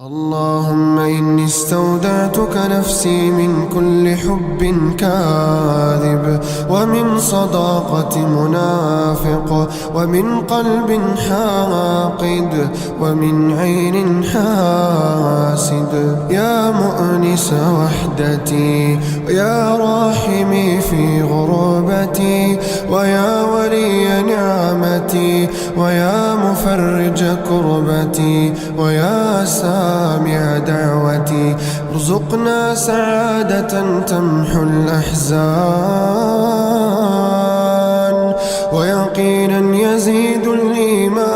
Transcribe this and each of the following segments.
اللهم إني استودعتك نفسي من كل حب كاذب، ومن صداقة منافق، ومن قلب حاقد، ومن عين حاسد. يا مؤنس وحدتي، ويا راحمي في غربتي، ويا ولي نعمتي، ويا مفرج كربتي، ويا سامع دعوتي، ارزقنا سعادة تمحو الأحزان، ويقينا يزيد الإيمان،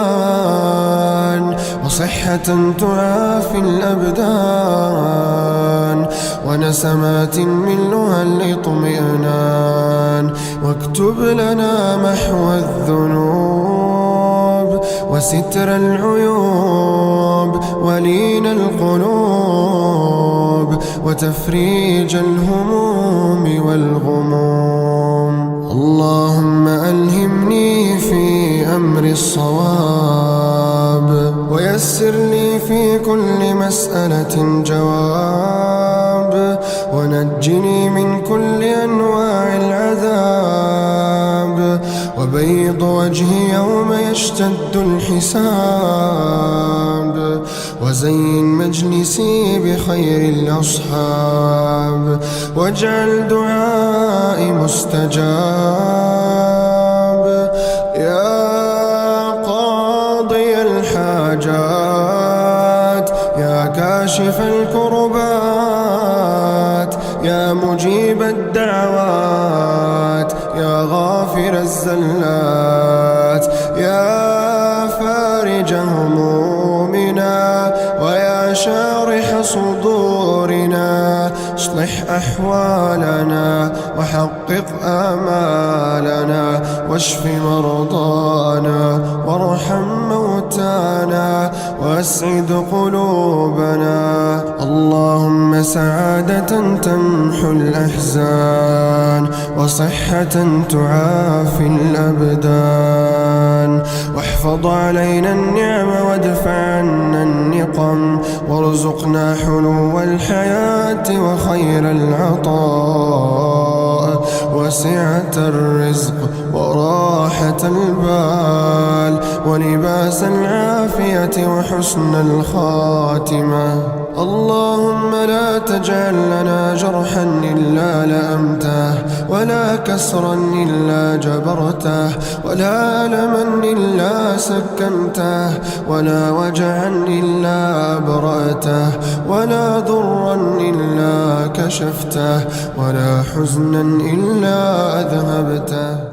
وصحة تعافي الأبدان، ونسمات ملؤها الاطمئنان. واكتب لنا محو الذنوب، وستر العيوب، ولين القلوب، وتفريج الهموم والغموم. اللهم ألهمني في أمر الصواب، ويسر لي في كل مسألة جواب، ونجني من كل أنواع العذاب. وبيض وجهي يوم يشتد الحساب، وزين مجلسي بخير الأصحاب، واجعل دعائي مستجاب. يا قاضي الحاجات، يا كاشف الكربات، يا مجيب الدعوات، يا غافر الزلات، يا فارج همومنا، ويا شارح صدورنا، اصلح أحوالنا، وحقق آمالنا، واشف مرضانا، وارحم موتانا، واسعد قلوبنا. اللهم سعادة تمحو الأحزان، وصحة تعافي الأبدان، واحفظ علينا النعم، وادفع عنا النقم، وارزقنا حلو الحياة وخير العطاء، وسعة الرزق، وراحة البال، ولباس العافية، وحسن الخاتمة. اللهم لا تجعل لنا جرحا إلا لأمته، ولا كسرا إلا جبرته، ولا ألما إلا سكنته، ولا وجعا إلا أبرأته، ولا ضرا إلا كشفته، ولا حزنا إلا أذهبته.